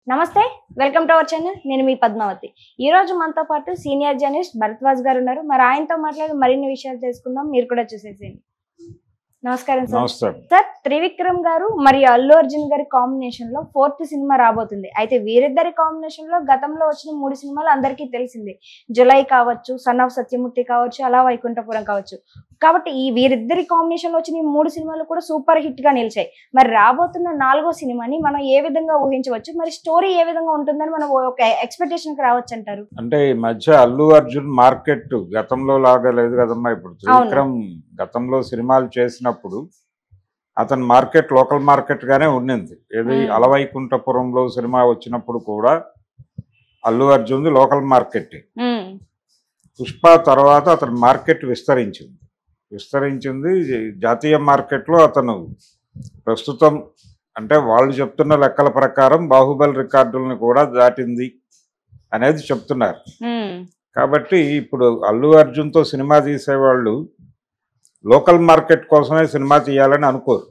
నమస్తే welcome to our channel నేను మీ పద్మావతి ఈ రోజు మనతో పాటు సీనియర్ జర్నలిస్ట్ భరద్వాజ్ గారు ఉన్నారు మరి ఆయనతో మాట్లాడి మరిన్ని విషయాలు తెలుసుకుందాం మీరు కూడా చూసేసేయండి నమస్కారం సార్ సార్ త్రివిక్రమ్ గారు మరియు అల్లు అర్జున్ గారి కాంబినేషన్ లో 4th సినిమా రాబోతుంది అయితే వీరిద్దరి కాంబినేషన్ లో గతంలో వచ్చిన 3 సినిమాలు అందరికీ తెలిసిందే జులై కావచ్చు సన్ ఆఫ్ సత్యమూర్తి కావచ్చు అలా వైకుంఠపురం కావచ్చు కాబట్టి ఈ వీరిద్దరి కాంబినేషన్ లో వచ్చిన ఈ 3 సినిమాలు కూడా సూపర్ హిట్ గా నిలిచాయి మరి రాబోతున్న 4వ సినిమాని మనం ఏ విధంగా ఊహించవచ్చు మరి స్టోరీ ఏ విధంగా ఉంటుందని మనం ఒక ఎక్స్పెక్టేషన్ కి రావచ్చు అంటారు అంటే ఈ మధ్య అల్లు అర్జున్ మార్కెట్ గతంలో లాగా లేదు కదమ్మా ఇప్పుడు త్రివిక్రమ్ గతంలో సినిమాలు చేసినప్పుడు అతని మార్కెట్ లోకల్ మార్కెట్ గానే ఉండింది ఏది అలవైకుంఠపురంలో సినిమా వచ్చినప్పుడు కూడా అల్లు అర్జున్ లోకల్ మార్కెట్ పుష్ప తర్వాత అతని మార్కెట్ విస్తరించింది జాతీయ మార్కెట్లో అతను ప్రస్తుతం అంటే వాళ్ళు చెప్తున్న లెక్కల ప్రకారం బాహుబలి రికార్డులను కూడా దాటింది అనేది చెప్తున్నారు కాబట్టి ఇప్పుడు అల్లు అర్జున్తో సినిమా తీసేవాళ్ళు లోకల్ మార్కెట్ కోసమే సినిమా తీయాలని అనుకోరు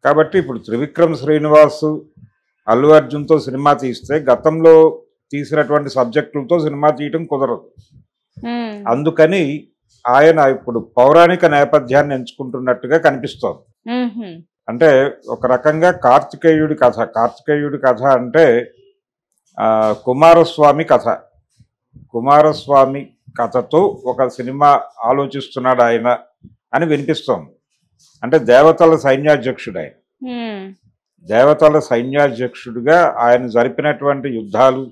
కాబట్టి ఇప్పుడు త్రివిక్రమ్ శ్రీనివాస్ అల్లు అర్జున్తో సినిమా తీస్తే గతంలో తీసినటువంటి సబ్జెక్టులతో సినిమా తీయటం కుదరదు అందుకని ఆయన ఇప్పుడు పౌరాణిక నేపథ్యాన్ని ఎంచుకుంటున్నట్టుగా కనిపిస్తోంది అంటే ఒక రకంగా కార్తికేయుడి కథ అంటే కుమారస్వామి కథతో ఒక సినిమా ఆలోచిస్తున్నాడు ఆయన అని వినిపిస్తోంది అంటే దేవతల సైన్యాధ్యక్షుడిగా ఆయన జరిపినటువంటి యుద్ధాలు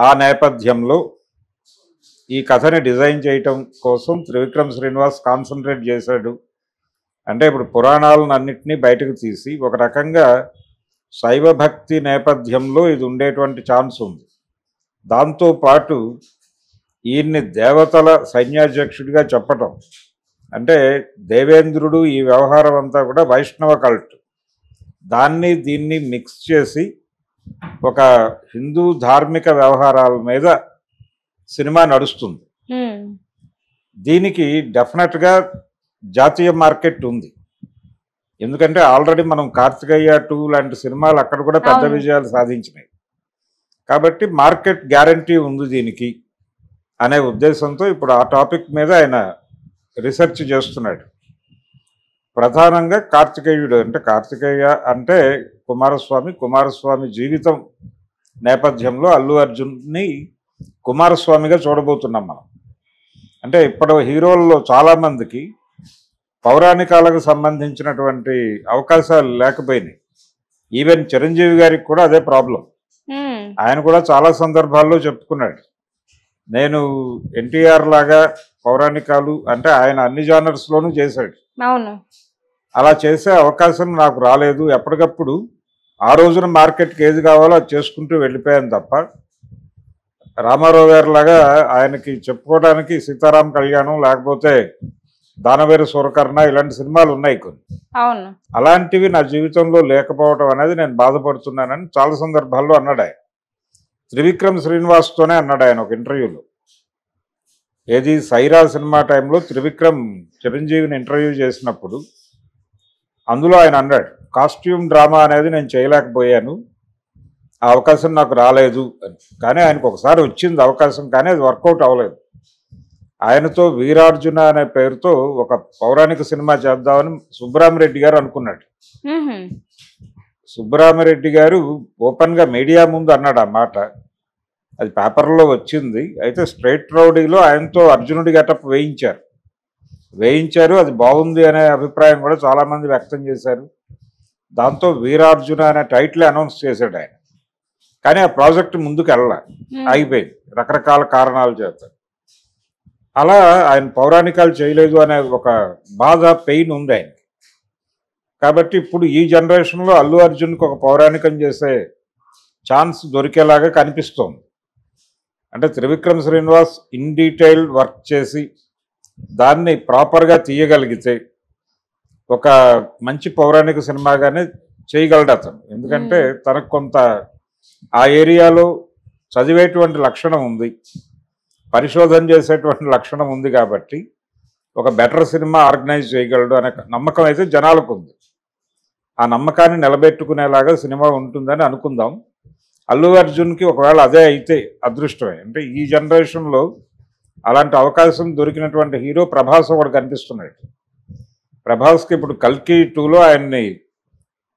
ఆ నేపథ్యంలో ఈ కథని డిజైన్ చేయటం కోసం త్రివిక్రమ్ శ్రీనివాస్ కాన్సన్ట్రేట్ చేశాడు అంటే ఇప్పుడు పురాణాలను అన్నింటినీ బయటకు తీసి ఒక రకంగా శైవభక్తి నేపథ్యంలో ఇది ఉండేటువంటి ఛాన్స్ ఉంది దాంతోపాటు ఈయన్ని దేవతల సైన్యాధ్యక్షుడిగా చెప్పటం అంటే దేవేంద్రుడు ఈ వ్యవహారం అంతా కూడా వైష్ణవ కల్ట్ దీన్ని మిక్స్ చేసి ఒక హిందూ ధార్మిక వ్యవహారాల మీద సినిమా నడుస్తుంది దీనికి డెఫినెట్గా జాతీయ మార్కెట్ ఉంది ఎందుకంటే ఆల్రెడీ మనం కార్తికేయ 2 లాంటి సినిమాలు అక్కడ కూడా పెద్ద విజయాలు సాధించినాయి కాబట్టి మార్కెట్ గ్యారంటీ ఉంది దీనికి అనే ఉద్దేశంతో ఇప్పుడు ఆ టాపిక్ మీద ఆయన రీసెర్చ్ చేస్తున్నాడు ప్రధానంగా కార్తికేయ అంటే కుమారస్వామి జీవితం నేపథ్యంలో అల్లు అర్జున్ని కుమారస్వామిగా చూడబోతున్నాం మనం అంటే ఇప్పుడు హీరోల్లో చాలామందికి పౌరాణికాలకు సంబంధించినటువంటి అవకాశాలు లేకపోయినాయి ఈవెన్ చిరంజీవి గారికి కూడా అదే ప్రాబ్లం ఆయన కూడా చాలా సందర్భాల్లో చెప్పుకున్నాడు నేను ఎన్టీఆర్ లాగా పౌరాణికాలు అంటే ఆయన అన్ని జానర్స్లోనూ చేశాడు అలా చేసే అవకాశం నాకు రాలేదు ఎప్పటికప్పుడు ఆ రోజున మార్కెట్కి ఏది కావాలో అది చేసుకుంటూ వెళ్ళిపోయాను తప్ప రామారావు గారి లాగా ఆయనకి చెప్పుకోవడానికి సీతారాం కళ్యాణం లేకపోతే దానవేరు సూరకర్ణ ఇలాంటి సినిమాలు ఉన్నాయి కొన్ని అలాంటివి నా జీవితంలో లేకపోవడం అనేది నేను బాధపడుతున్నానని చాలా సందర్భాల్లో అన్నాడు ఆయన త్రివిక్రమ్ శ్రీనివాస్తోనే అన్నాడు ఆయన ఒక ఇంటర్వ్యూలో ఏది సైరా సినిమా టైంలో త్రివిక్రమ్ చిరంజీవిని ఇంటర్వ్యూ చేసినప్పుడు అందులో ఆయన అన్నాడు కాస్ట్యూమ్ డ్రామా అనేది నేను చేయలేకపోయాను ఆ అవకాశం నాకు రాలేదు అని కానీ ఆయనకు ఒకసారి వచ్చింది అవకాశం కానీ అది వర్కౌట్ అవ్వలేదు ఆయనతో వీరార్జున అనే పేరుతో ఒక పౌరాణిక సినిమా చేద్దామని సుబ్బరామిరెడ్డి గారు అనుకున్నాడు సుబ్బరామిరెడ్డి గారు ఓపెన్గా మీడియా ముందు అన్నాడు ఆ మాట అది పేపర్లో వచ్చింది అయితే స్ట్రైట్ రౌడీలో ఆయనతో అర్జునుడి గెటప్ వేయించారు అది బాగుంది అనే అభిప్రాయం కూడా చాలామంది వ్యక్తం చేశారు దాంతో వీరార్జున అనే టైటిల్ అనౌన్స్ చేశాడు ఆయన కానీ ఆ ప్రాజెక్ట్ ముందుకు ఆగిపోయింది రకరకాల కారణాల చేత అలా ఆయన పౌరాణికాలు చేయలేదు అనే ఒక బాధ పెయిన్ ఉంది ఆయన కాబట్టి ఇప్పుడు ఈ జనరేషన్లో అల్లు అర్జున్కి ఒక పౌరాణికం చేసే ఛాన్స్ దొరికేలాగా కనిపిస్తోంది అంటే Trivikram Srinivas in detail work చేసి దాన్ని ప్రాపర్గా తీయగలిగితే ఒక మంచి పౌరాణిక సినిమాగానే చేయగలడు అతను ఎందుకంటే తనకు కొంత ఆ ఏరియాలో చదివేటువంటి లక్షణం ఉంది పరిశోధన చేసేటువంటి లక్షణం ఉంది కాబట్టి ఒక బెటర్ సినిమా ఆర్గనైజ్ చేయగలడు అనే నమ్మకం అయితే జనాలకు ఉంది. ఆ నమ్మకాన్ని నిలబెట్టుకునేలాగా సినిమా ఉంటుందని అనుకుందాం. అల్లు అర్జున్కి ఒకవేళ అదే అయితే అదృష్టమే. అంటే ఈ జనరేషన్లో అలాంటి అవకాశం దొరికినటువంటి హీరో ప్రభాస్ ఒకడు కనిపిస్తున్నాడు. ప్రభాస్కి ఇప్పుడు కల్కి 2లో ఆయన్ని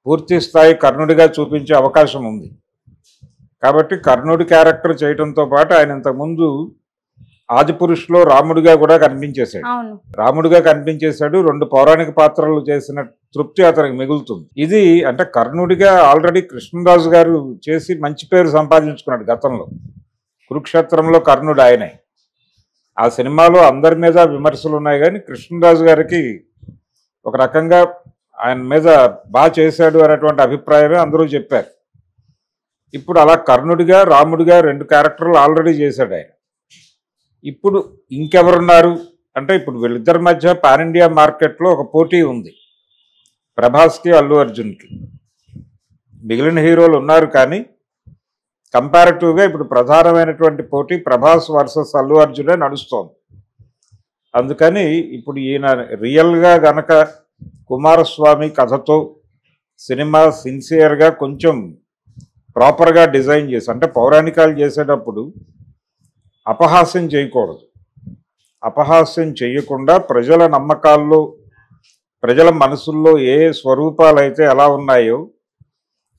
పూర్తి స్థాయి కర్ణుడిగా చూపించే అవకాశం ఉంది. కాబట్టి కర్ణుడి క్యారెక్టర్ చేయడంతో పాటు ఆయన ఇంతకుముందు ఆదిపురుషులో రాముడిగా కూడా కనిపించేశాడు. రాముడిగా కనిపించేశాడు. 2 పౌరాణిక పాత్రలు చేసిన తృప్తి అతనికి మిగులుతుంది. ఇది అంటే కర్ణుడిగా ఆల్రెడీ కృష్ణరాజు గారు చేసి మంచి పేరు సంపాదించుకున్నాడు గతంలో. కురుక్షేత్రంలో కర్ణుడు ఆయనే. ఆ సినిమాలో అందరి మీద విమర్శలు ఉన్నాయి, కానీ కృష్ణరాజు గారికి ఒక రకంగా ఆయన మీద బాగా చేశాడు అనేటువంటి అభిప్రాయమే అందరూ చెప్పారు. ఇప్పుడు అలా కర్ణుడిగా రాముడిగా 2 క్యారెక్టర్లు ఆల్రెడీ చేశాడు ఆయన. ఇప్పుడు ఇంకెవరున్నారు అంటే ఇప్పుడు వీళ్ళిద్దరి మధ్య పాన్ ఇండియా మార్కెట్లో ఒక పోటీ ఉంది, ప్రభాస్కి అల్లు అర్జున్కి. మిగిలిన హీరోలు ఉన్నారు, కానీ కంపారిటివ్గా ఇప్పుడు ప్రధానమైనటువంటి పోటీ ప్రభాస్ వర్సెస్ అల్లు అర్జునే నడుస్తోంది. అందుకని ఇప్పుడు ఈయన రియల్గా గనక కుమారస్వామి కథతో సినిమా సిన్సియర్గా కొంచెం ప్రాపర్గా డిజైన్ చేసి, అంటే పౌరాణికాలు చేసేటప్పుడు అపహాస్యం చేయకూడదు. అపహాస్యం చేయకుండా ప్రజల నమ్మకాల్లో, ప్రజల మనసుల్లో ఏ స్వరూపాలు అయితే ఎలా ఉన్నాయో,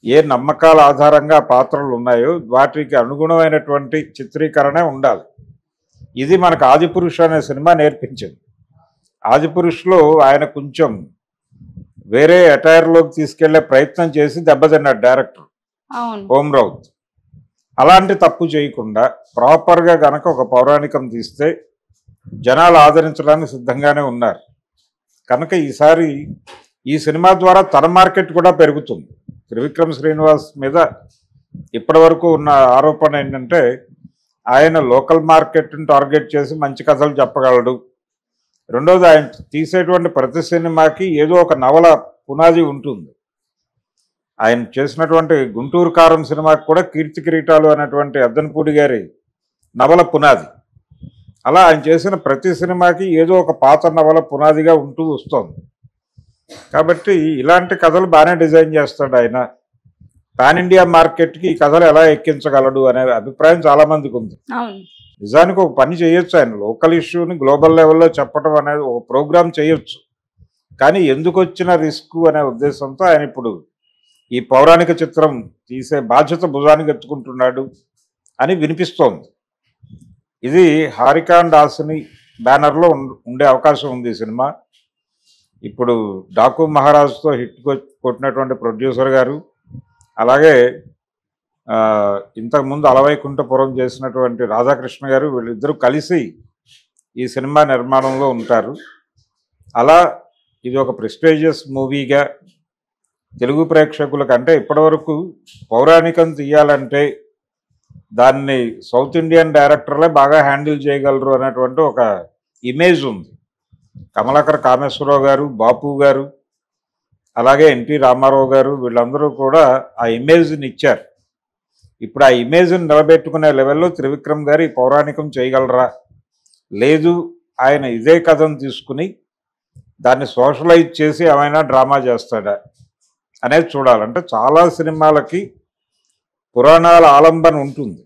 ఏ నమ్మకాల ఆధారంగా పాత్రలు ఉన్నాయో వాటికి అనుగుణమైనటువంటి చిత్రీకరణే ఉండాలి. ఇది మనకు ఆదిపురుష్ అనే సినిమా నేర్పించింది. ఆదిపురుష్లో ఆయన కొంచెం వేరే అటైర్లోకి తీసుకెళ్లే ప్రయత్నం చేసి దెబ్బతిన్నాడు డైరెక్టర్ ఓం రౌత్. అలాంటి తప్పు చేయకుండా ప్రాపర్గా గనక ఒక పౌరాణికం తీస్తే జనాలు ఆదరించడానికి సిద్ధంగానే ఉన్నారు. కనుక ఈసారి ఈ సినిమా ద్వారా తన మార్కెట్ కూడా పెరుగుతుంది. త్రివిక్రమ్ శ్రీనివాస్ మీద ఇప్పటి వరకు ఉన్న ఆరోపణ ఏంటంటే ఆయన లోకల్ మార్కెట్ని టార్గెట్ చేసి మంచి కథలు చెప్పగలడు. రెండోది, ఆయన తీసేటువంటి ప్రతి సినిమాకి ఏదో ఒక నవల పునాది ఉంటుంది. ఆయన చేసినటువంటి గుంటూరు కారం సినిమాకి కూడా కీర్తి కిరీటాలు అనేటువంటి అద్దనపూడి గారి నవల పునాది. అలా ఆయన చేసిన ప్రతి సినిమాకి ఏదో ఒక పాత నవల పునాదిగా ఉంటూ వస్తుంది. కాబట్టి ఇలాంటి కథలు బాగానే డిజైన్ చేస్తాడు ఆయన. పాన్ ఇండియా మార్కెట్కి ఈ కథలు ఎలా ఎక్కించగలడు అనే అభిప్రాయం చాలామందికి ఉంది. నిజానికి ఒక పని చేయొచ్చు, ఆయన లోకల్ ఇష్యూని గ్లోబల్ లెవెల్లో చెప్పడం అనేది ఒక ప్రోగ్రామ్ చేయొచ్చు. కానీ ఎందుకు వచ్చిన రిస్క్ అనే ఉద్దేశంతో ఆయన ఇప్పుడు ఈ పౌరాణిక చిత్రం తీసే బాధ్యత భుజానికి ఎత్తుకుంటున్నాడు అని వినిపిస్తోంది. ఇది హారిక అండ్ హాసిని బ్యానర్లో ఉండే అవకాశం ఉంది ఈ సినిమా. ఇప్పుడు డాకు మహారాజ్తో హిట్ కొట్టినటువంటి ప్రొడ్యూసర్ గారు, అలాగే ఇంతకుముందు అలవైకుంఠపురం చేసినటువంటి రాధాకృష్ణ గారు, వీళ్ళిద్దరూ కలిసి ఈ సినిమా నిర్మాణంలో ఉంటారు. అలా ఇది ఒక ప్రెస్టీజియస్ మూవీగా తెలుగు ప్రేక్షకులకు, అంటే ఇప్పటివరకు పౌరాణికం తీయాలంటే దాన్ని సౌత్ ఇండియన్ డైరెక్టర్లే బాగా హ్యాండిల్ చేయగలరు అనేటువంటి ఒక ఇమేజ్ ఉంది. కమలాకర్ కామేశ్వరరావు గారు, బాపు గారు, అలాగే ఎన్టీ రామారావు గారు, వీళ్ళందరూ కూడా ఆ ఇమేజ్ని ఇచ్చారు. ఇప్పుడు ఆ ఇమేజ్ని నిలబెట్టుకునే లెవెల్లో త్రివిక్రమ్ గారు ఈ పౌరాణికం చేయగలరా, లేదు ఆయన ఇదే కథను తీసుకుని దాన్ని సోషలైజ్ చేసి ఏమైనా డ్రామా చేస్తాడా అనేది చూడాలంటే చాలా సినిమాలకి పురాణాల ఆలంబన ఉంటుంది.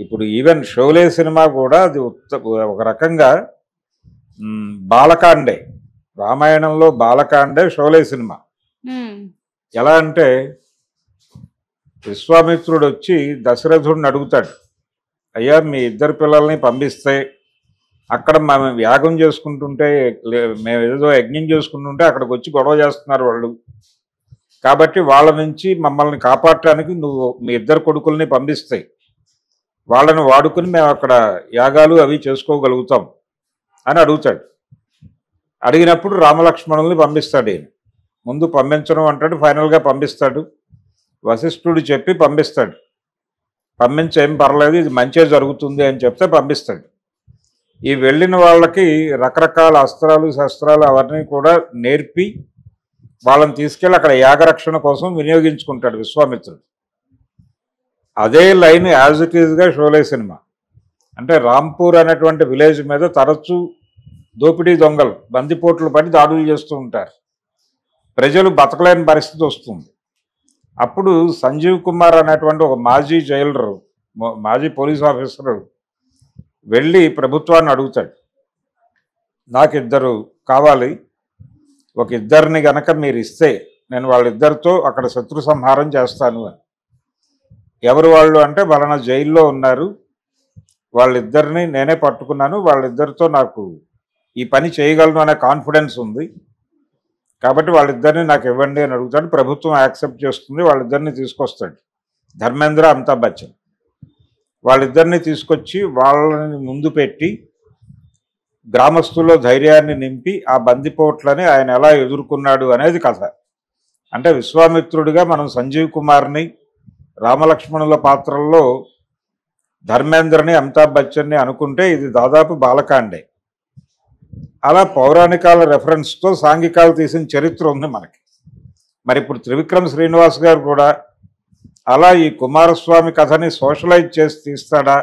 ఇప్పుడు ఈవెన్ షోలే సినిమా కూడా అది ఒక రకంగా బాలకాండే, రామాయణంలో బాలకాండే షోలే సినిమా. ఎలా అంటే విశ్వామిత్రుడు వచ్చి దశరథుడిని అడుగుతాడు, అయ్యా మీ 2 పిల్లల్ని పంపిస్తే అక్కడ మేము యాగం చేసుకుంటుంటే, మేము ఏదో యజ్ఞం చేసుకుంటుంటే అక్కడికి వచ్చి గొడవ చేస్తున్నారు వాళ్ళు, కాబట్టి వాళ్ళ నుంచి మమ్మల్ని కాపాడటానికి నువ్వు మీ 2 కొడుకుల్ని పంపిస్తాయి, వాళ్ళని వాడుకుని మేము అక్కడ యాగాలు అవి చేసుకోగలుగుతాం అని అడుగుతాడు. అడిగినప్పుడు రామలక్ష్మణుల్ని పంపిస్తాడు. ఈయన ముందు పంపించడం అంటాడు, ఫైనల్గా పంపిస్తాడు. వశిష్ఠుడు చెప్పి పంపిస్తాడు, పంపించేం పర్లేదు ఇది మంచిగా జరుగుతుంది అని చెప్తే పంపిస్తాడు. ఈ వెళ్ళిన వాళ్ళకి రకరకాల అస్త్రాలు శస్త్రాలు అవన్నీ కూడా నేర్పి వాళ్ళని తీసుకెళ్ళి అక్కడ యాగరక్షణ కోసం వినియోగించుకుంటాడు విశ్వామిత్రుడు. అదే లైన్ యాజ్ ఇట్ ఈజ్గా షోలే సినిమా. అంటే రాంపూర్ అనేటువంటి విలేజ్ మీద తరచూ దోపిడీ దొంగలు బందిపోట్లు పడి దాడులు చేస్తూ ఉంటారు. ప్రజలు బతకలేని పరిస్థితి వస్తుంది. అప్పుడు సంజీవ్ కుమార్ అనేటువంటి ఒక మాజీ జైలరు, మాజీ పోలీస్ ఆఫీసరు వెళ్ళి ప్రభుత్వాన్ని అడుగుతాడు, నాకు ఇద్దరు కావాలి, ఒక ఇద్దరిని గనక మీరు ఇస్తే నేను వాళ్ళిద్దరితో అక్కడ శత్రు సంహారం చేస్తాను అని. ఎవరు వాళ్ళు అంటే వాళ్ళ జైల్లో ఉన్నారు, వాళ్ళిద్దరిని నేనే పట్టుకున్నాను, వాళ్ళిద్దరితో నాకు ఈ పని చేయగలను అనే కాన్ఫిడెన్స్ ఉంది, కాబట్టి వాళ్ళిద్దరిని నాకు ఇవ్వండి అని అడుగుతాడు. ప్రభుత్వం యాక్సెప్ట్ చేస్తుంది, వాళ్ళిద్దరిని తీసుకొస్తాడు. ధర్మేంద్ర, అమితాబ్ బచ్చన్ వాళ్ళిద్దరిని తీసుకొచ్చి వాళ్ళని ముందు పెట్టి గ్రామస్తుల్లో ధైర్యాన్ని నింపి ఆ బందిపోట్లని ఆయన ఎలా ఎదుర్కొన్నాడు అనేది కథ. అంటే విశ్వామిత్రుడిగా మనం సంజీవ్ కుమార్ని, రామలక్ష్మణుల పాత్రల్లో ధర్మేంద్రని, అమితాబ్ బచ్చన్ని అనుకుంటే ఇది దాదాపు బాలకాండే. అలా పౌరాణికాల రెఫరెన్స్తో సాంఘికాలు తీసిన చరిత్ర ఉంది మనకి. మరి ఇప్పుడు త్రివిక్రమ్ శ్రీనివాస్ గారు కూడా అలా ఈ కుమారస్వామి కథని సోషలైజ్ చేసి తీస్తాడా